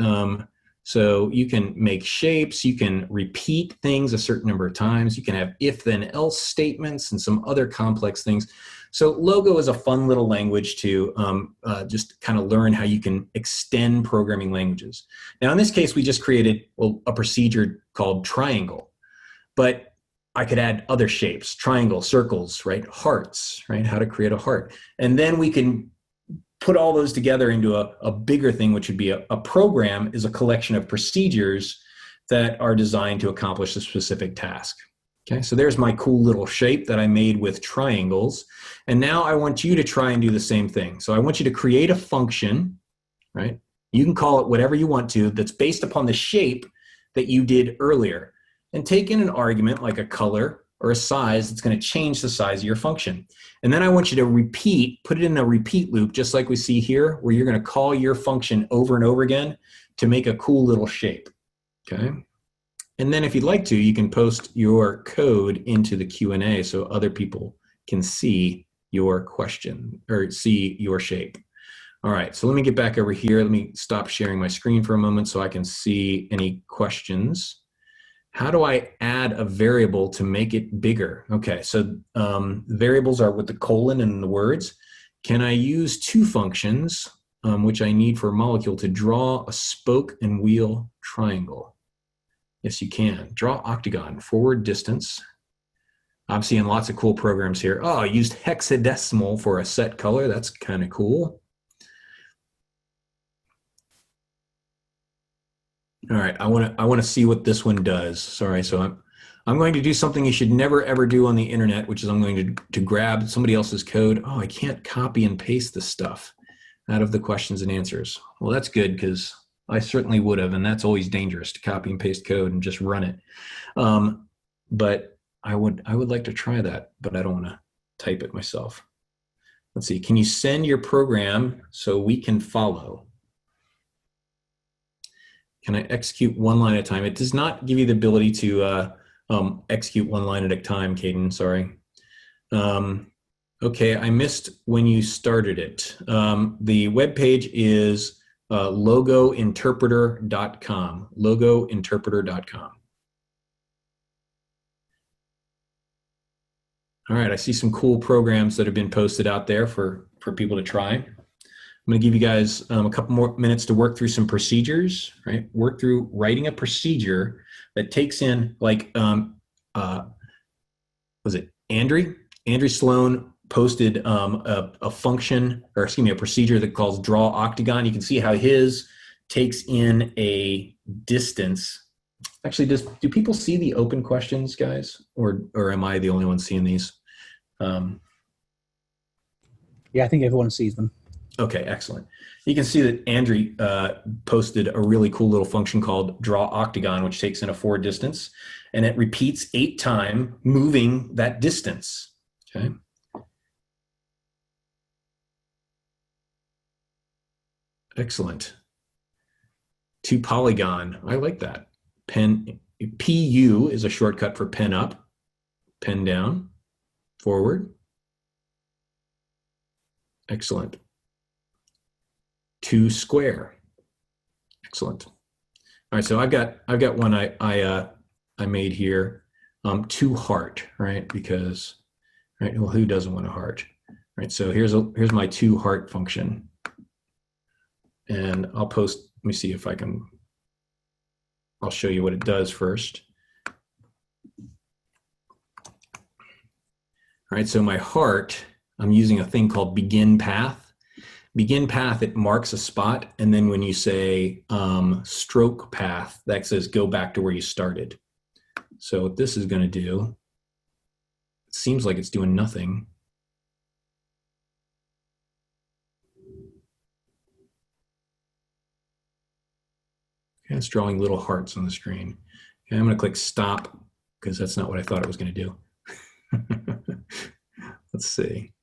So you can make shapes, you can repeat things a certain number of times, you can have if then else statements and some other complex things. So Logo is a fun little language to just kind of learn how you can extend programming languages. Now in this case, we just created, well, a procedure called triangle, but I could add other shapes, triangles, circles, right? Hearts, right? How to create a heart. And then we can put all those together into a bigger thing, which would be a program is a collection of procedures that are designed to accomplish a specific task. Okay, so there's my cool little shape that I made with triangles. And now I want you to try and do the same thing. So I want you to create a function, right? You can call it whatever you want to, that's based upon the shape that you did earlier. And take in an argument like a color or a size that's going to change the size of your function. And then I want you to repeat, put it in a repeat loop, just like we see here, where you're going to call your function over and over again to make a cool little shape. Okay. And then if you'd like to, you can post your code into the Q&A so other people can see your question or see your shape. All right, so let me get back over here. Let me stop sharing my screen for a moment so I can see any questions. How do I add a variable to make it bigger? Okay, so variables are with the colon and the words. Can I use two functions, which I need for a molecule, to draw a spoke and wheel triangle? Yes, you can. Draw Octagon, forward distance. I'm seeing lots of cool programs here. Oh, I used hexadecimal for a set color. That's kind of cool. All right, I want to see what this one does. Sorry, so I'm going to do something you should never ever do on the internet, which is I'm going to grab somebody else's code. Oh, I can't copy and paste this stuff out of the questions and answers. Well, that's good because I certainly would have, and that's always dangerous to copy and paste code and just run it. But I would like to try that, but I don't want to type it myself. Let's see. Can you send your program so we can follow? Can I execute one line at a time? It does not give you the ability to execute one line at a time, Caden, sorry. Okay, I missed when you started it. The web page is logointerpreter.com, logointerpreter.com. All right, I see some cool programs that have been posted out there for people to try. I'm going to give you guys a couple more minutes to work through some procedures, right? Work through writing a procedure that takes in, like, was it Andrew? Andrew Sloan posted a function, or excuse me, a procedure that calls draw Octagon. You can see how his takes in a distance. Actually, do people see the open questions, guys? Or am I the only one seeing these? Yeah, I think everyone sees them. Okay, excellent. You can see that Andrew posted a really cool little function called draw Octagon, which takes in a forward distance, and it repeats 8 times, moving that distance. Okay. Excellent. To polygon, I like that. Pen, PU is a shortcut for pen up, pen down, forward. Excellent. To square. Excellent. All right, so I've got one I made here. To heart, right? Because, right, well, who doesn't want a heart? Right, so here's my to heart function. And I'll post, let me see if I can, I'll show you what it does first. All right, so my heart, I'm using a thing called begin path. Begin path, it marks a spot, and then when you say stroke path, that says go back to where you started. So what this is going to do, it seems like it's doing nothing. Okay, it's drawing little hearts on the screen. Okay, I'm going to click stop because that's not what I thought it was going to do. Let's see.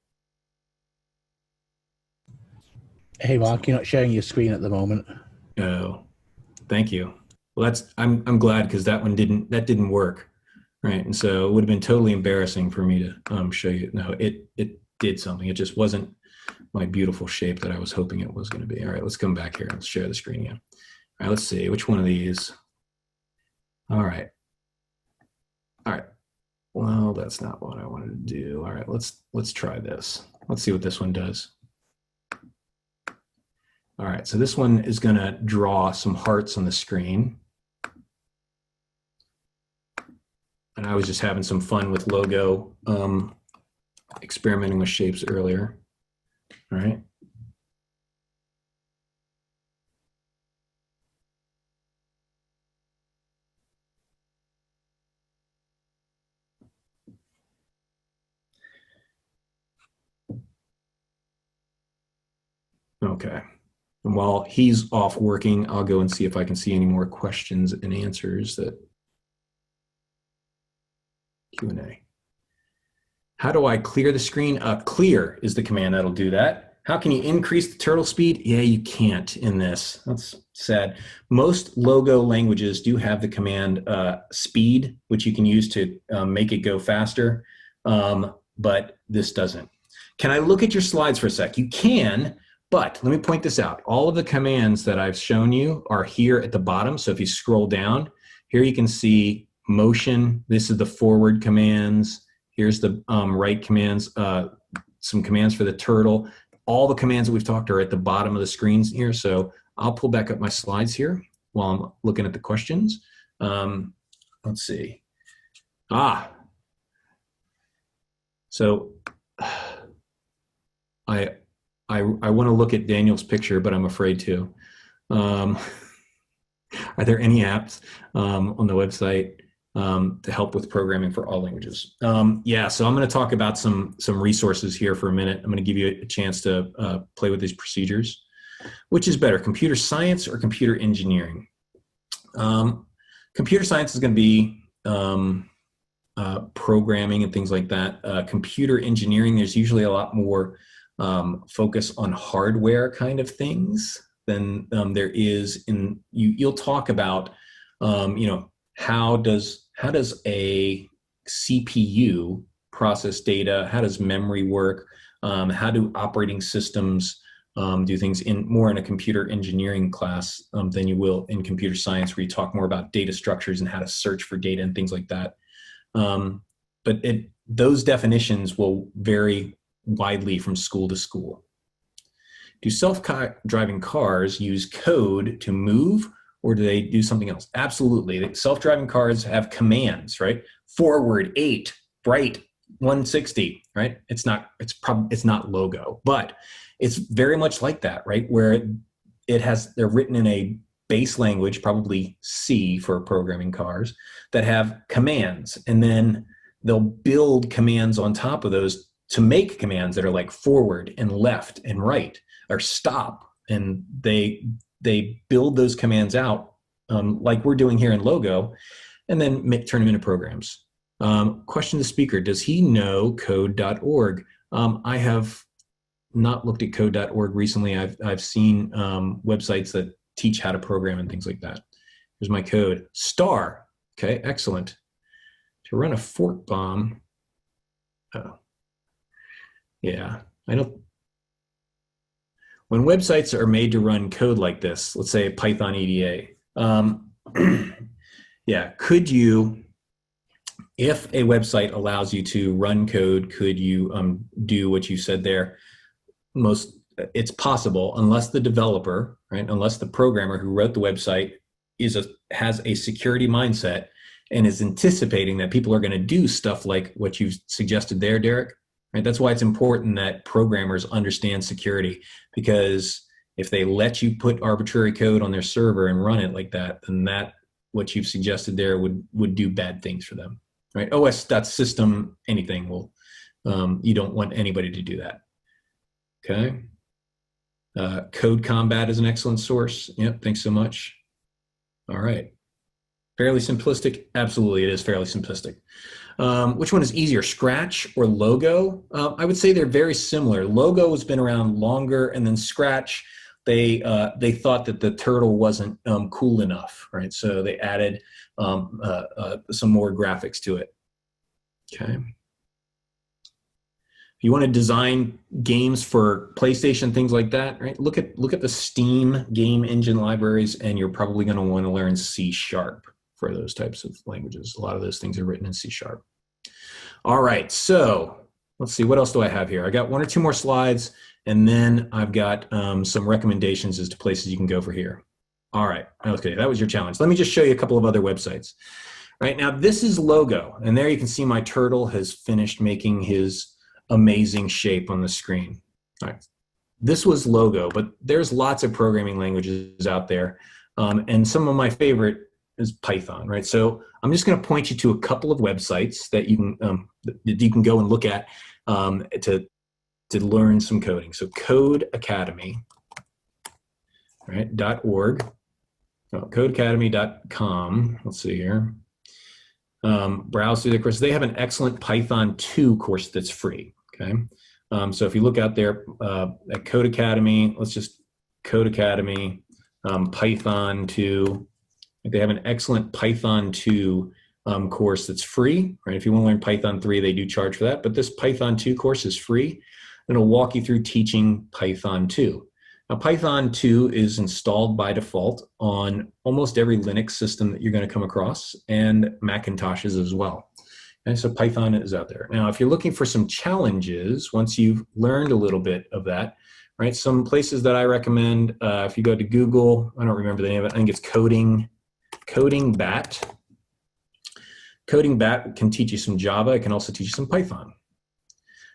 Hey, Mark, you're not sharing your screen at the moment. Oh, thank you. Well, I'm glad because that didn't work, right? And so it would have been totally embarrassing for me to show you. No, it did something. It just wasn't my beautiful shape that I was hoping it was going to be. All right, let's come back here and share the screen again. All right, let's see which one of these. All right. Well, that's not what I wanted to do. All right, let's try this. Let's see what this one does. All right, so this one is going to draw some hearts on the screen. And I was just having some fun with logo, experimenting with shapes earlier. All right. Okay. And while he's off working, I'll go and see if I can see any more questions and answers that Q&A. How do I clear the screen? Clear is the command that'll do that. How can you increase the turtle speed? Yeah, you can't in this. That's sad. Most logo languages do have the command speed, which you can use to make it go faster, but this doesn't. Can I look at your slides for a sec? You can, but let me point this out. All of the commands that I've shown you are here at the bottom. So if you scroll down, here you can see motion. This is the forward commands. Here's the right commands, some commands for the turtle. All the commands that we've talked are at the bottom of the screens here. So I'll pull back up my slides here while I'm looking at the questions. Let's see. So I want to look at Daniel's picture, but I'm afraid to. Are there any apps on the website to help with programming for all languages? Yeah, so I'm going to talk about some resources here for a minute. I'm going to give you a chance to play with these procedures. Which is better, computer science or computer engineering? Computer science is going to be programming and things like that. Computer engineering, there's usually a lot more focus on hardware kind of things than there is in, you'll talk about, how does a CPU process data? How does memory work? How do operating systems do things more in a computer engineering class than you will in computer science, where you talk more about data structures and how to search for data and things like that. But those definitions will vary widely from school to school. Do self-driving cars use code to move, or do they do something else? Absolutely. Self-driving cars have commands, right? Forward 8, right 160, right? It's not logo, but it's very much like that, right? Where they're written in a base language, probably C for programming cars, that have commands, and then they'll build commands on top of those to make commands that are like forward and left and right or stop, and they build those commands out like we're doing here in Logo, and then turn them into programs. Question to the speaker: does he know code.org? I have not looked at code.org recently. I've seen websites that teach how to program and things like that. Here's my code. Star. Okay, excellent. To run a fort bomb. Oh. Yeah, I don't. When websites are made to run code like this, let's say Python EDA, yeah, could you, if a website allows you to run code, could you do what you said there? It's possible, unless the developer, right, unless the programmer who wrote the website has a security mindset and is anticipating that people are going to do stuff like what you've suggested there, Derek. Right? That's why it's important that programmers understand security, because if they let you put arbitrary code on their server and run it like that, then what you've suggested there would do bad things for them. Right? OS.system anything will, you don't want anybody to do that. Okay. Code Combat is an excellent source. Yep, thanks so much. All right. Fairly simplistic? Absolutely, it is fairly simplistic. Which one is easier, Scratch or Logo? I would say they're very similar. Logo has been around longer, and then Scratch, they thought that the turtle wasn't cool enough, right? So they added some more graphics to it. Okay. If you want to design games for PlayStation, things like that, right? Look at the Steam game engine libraries, and you're probably going to want to learn C# for those types of languages. A lot of those things are written in C#. All right, so let's see, what else do I have here? I got one or two more slides, and then I've got some recommendations as to places you can go for here. All right, okay, that was your challenge. Let me just show you a couple of other websites. Right now, this is Logo, and there you can see my turtle has finished making his amazing shape on the screen. All right. This was Logo, but there's lots of programming languages out there, and some of my favorite is Python, right? So I'm just going to point you to a couple of websites that you can go and look at to learn some coding. So Code Academy, right? .org, codeacademy.com. Let's see here. Browse through the course. They have an excellent Python 2 course that's free. Okay, so if you look out there at Code Academy, let's just Code Academy Python 2. They have an excellent Python 2 course that's free, right? If you want to learn Python 3, they do charge for that, but this Python 2 course is free, and it'll walk you through teaching Python 2. Now, Python 2 is installed by default on almost every Linux system that you're going to come across, and Macintoshes as well. And so Python is out there. Now, if you're looking for some challenges, once you've learned a little bit of that, right, some places that I recommend, if you go to Google, I don't remember the name of it, I think it's Coding Bat. Coding Bat can teach you some Java. It can also teach you some Python.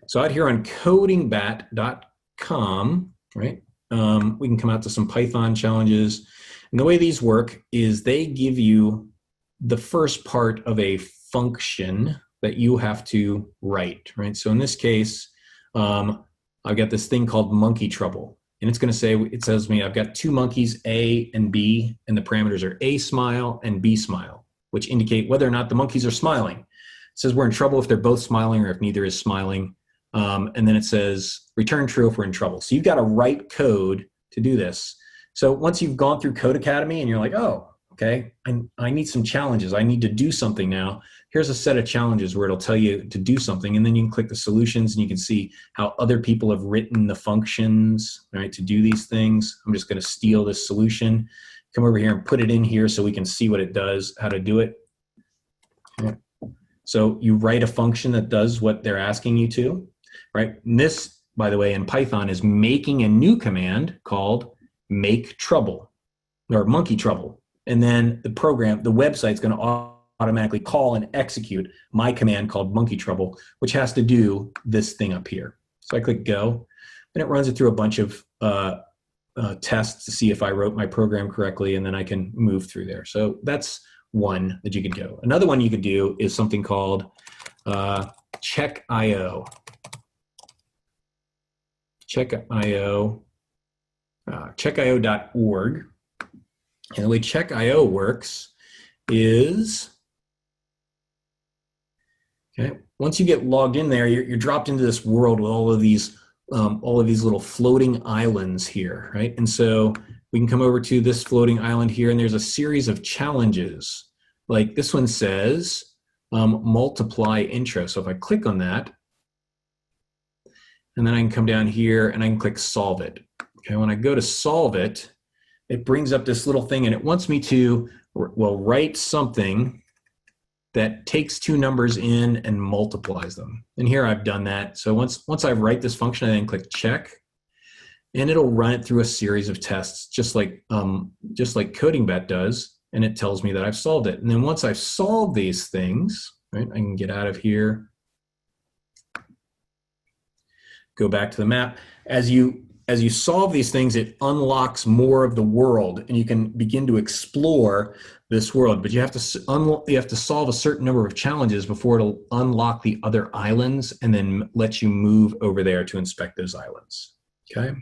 So out here on codingbat.com, right, we can come out to some Python challenges. And the way these work is they give you the first part of a function that you have to write, right? So in this case, I've got this thing called monkey trouble. And it's going to say, it tells me I've got two monkeys, A and B, and the parameters are A smile and B smile, which indicate whether or not the monkeys are smiling. It says we're in trouble if they're both smiling or if neither is smiling. And then it says return true if we're in trouble. So you've got to write code to do this. So once you've gone through Code Academy and you're like, oh, okay, I need some challenges. I need to do something now. Here's a set of challenges where it'll tell you to do something, and then you can click the solutions and you can see how other people have written the functions, right, to do these things. I'm just going to steal this solution, come over here and put it in here so we can see what it does, how to do it. Okay. So you write a function that does what they're asking you to, right? And this, by the way, in Python is making a new command called make trouble or monkey trouble. And then the program, the website's going to automatically call and execute my command called monkey trouble, which has to do this thing up here. So I click go, and it runs it through a bunch of tests to see if I wrote my program correctly, and then I can move through there. So that's one that you could go. Another one you could do is something called check.io. Check.io, check.io.org. And the way check.io works is, okay, once you get logged in there, you're dropped into this world with all of these little floating islands here, right? And so we can come over to this floating island here, and there's a series of challenges. Like this one says, multiply intro. So if I click on that, and then I can come down here and I can click solve it. Okay, when I go to solve it, it brings up this little thing and it wants me to, well, write something that takes two numbers in and multiplies them. And here I've done that. So once I write this function, I then click check, and it'll run it through a series of tests, just like CodingBat does, and it tells me that I've solved it. And then once I've solved these things, right, I can get out of here, go back to the map. As you solve these things, it unlocks more of the world, and you can begin to explore this world. But you have to solve a certain number of challenges before it'll unlock the other islands and then let you move over there to inspect those islands. Okay.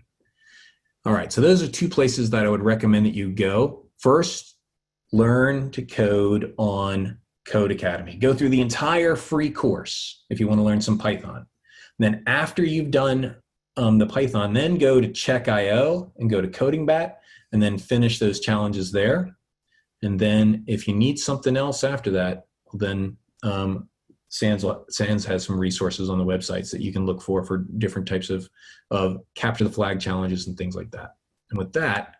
All right. So those are two places that I would recommend that you go. First, learn to code on Code Academy. Go through the entire free course if you want to learn some Python. Then after you've done the Python, then go to Check.io and go to CodingBat and then finish those challenges there. And then if you need something else after that, then SANS has some resources on the websites that you can look for different types of capture the flag challenges and things like that. And with that,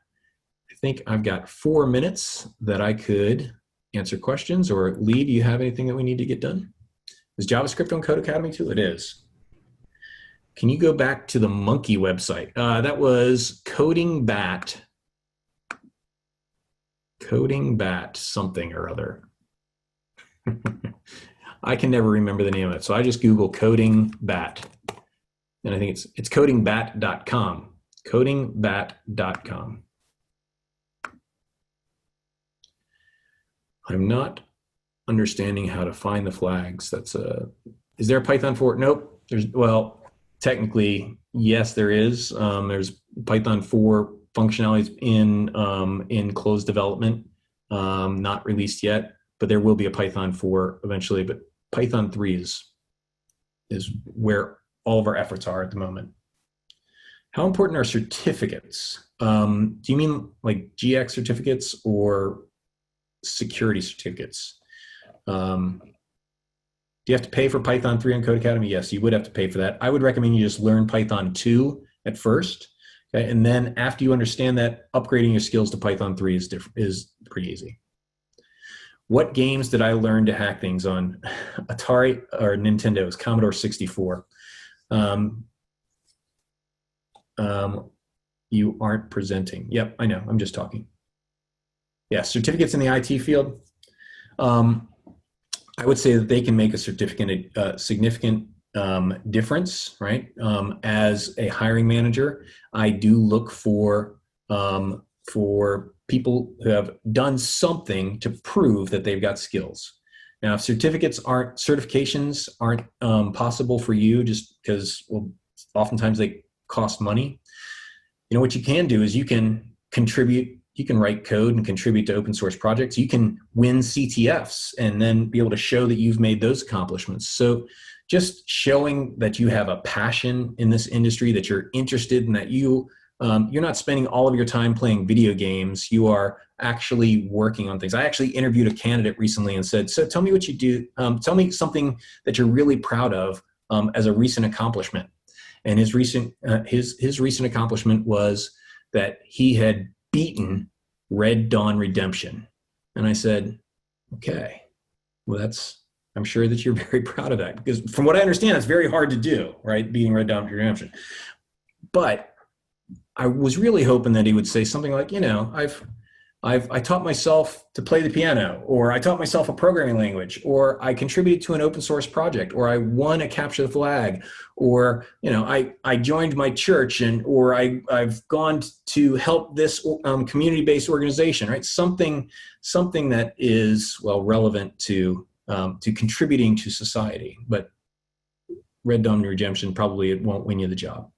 I think I've got 4 minutes that I could answer questions. Or Lee, do you have anything that we need to get done? Is JavaScript on Code Academy too? It is. Can you go back to the monkey website? That was CodingBat something or other. I can never remember the name of it, so I just Google CodingBat, and I think it's codingbat.com. Codingbat.com. I'm not understanding how to find the flags. Is there a Python for it? Nope. Technically, yes, there is. There's Python 4 functionalities in closed development, not released yet, but there will be a Python 4 eventually. But Python 3 is where all of our efforts are at the moment. How important are certificates? Do you mean like GX certificates or security certificates? Do you have to pay for Python 3 on Code Academy? Yes, you would have to pay for that. I would recommend you just learn Python 2 at first, okay? And then after you understand that, upgrading your skills to Python 3 is pretty easy. What games did I learn to hack things on? Atari or Nintendo's Commodore 64. You aren't presenting. Yep, I know, I'm just talking. Yeah, certificates in the IT field. I would say that they can make a significant difference, right? As a hiring manager, I do look for people who have done something to prove that they've got skills. Now, if certifications aren't possible for you just because, well, oftentimes they cost money. You know, what you can do is you can contribute. You can write code and contribute to open source projects. You can win CTFs and then be able to show that you've made those accomplishments. So just showing that you have a passion in this industry, that you're interested in, that you're not spending all of your time playing video games. You are actually working on things. I actually interviewed a candidate recently and said, so tell me what you do. Tell me something that you're really proud of as a recent accomplishment. And his recent accomplishment was that he had beaten Red Dawn Redemption. And I said, okay, well, I'm sure that you're very proud of that, because from what I understand, it's very hard to do, right? Beating Red Dawn Redemption. But I was really hoping that he would say something like, you know, I taught myself to play the piano, or I taught myself a programming language, or I contributed to an open source project, or I won a capture the flag, or, you know, I joined my church, or I've gone to help this community-based organization, right? Something that is, well, relevant to contributing to society. But Red Dawn Redemption, probably it won't win you the job.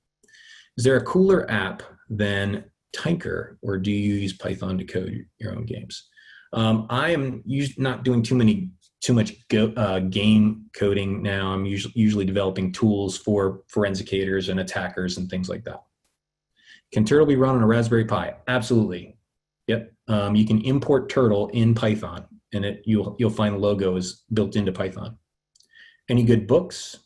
Is there a cooler app than Tinker, or do you use Python to code your own games? I am not doing too much game coding now. I'm usually developing tools for forensicators and attackers and things like that. Can Turtle be run on a Raspberry Pi? Absolutely. Yep. You can import Turtle in Python, and you'll find the logo is built into Python. Any good books?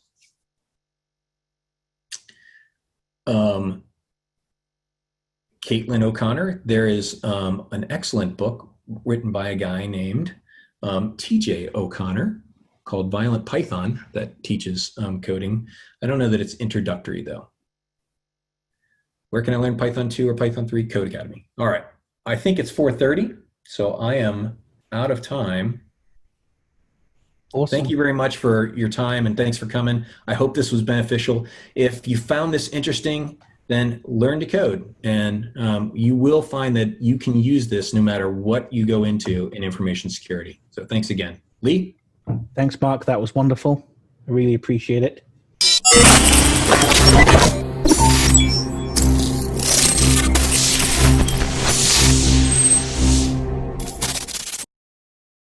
Caitlin O'Connor, there is an excellent book written by a guy named TJ O'Connor called Violent Python that teaches coding. I don't know that it's introductory though. Where can I learn Python 2 or Python 3? Code Academy. All right, I think it's 4:30, so I am out of time. Awesome. Thank you very much for your time, and thanks for coming. I hope this was beneficial. If you found this interesting, then learn to code, and you will find that you can use this no matter what you go into in information security. So thanks again. Lee? Thanks, Mark. That was wonderful. I really appreciate it.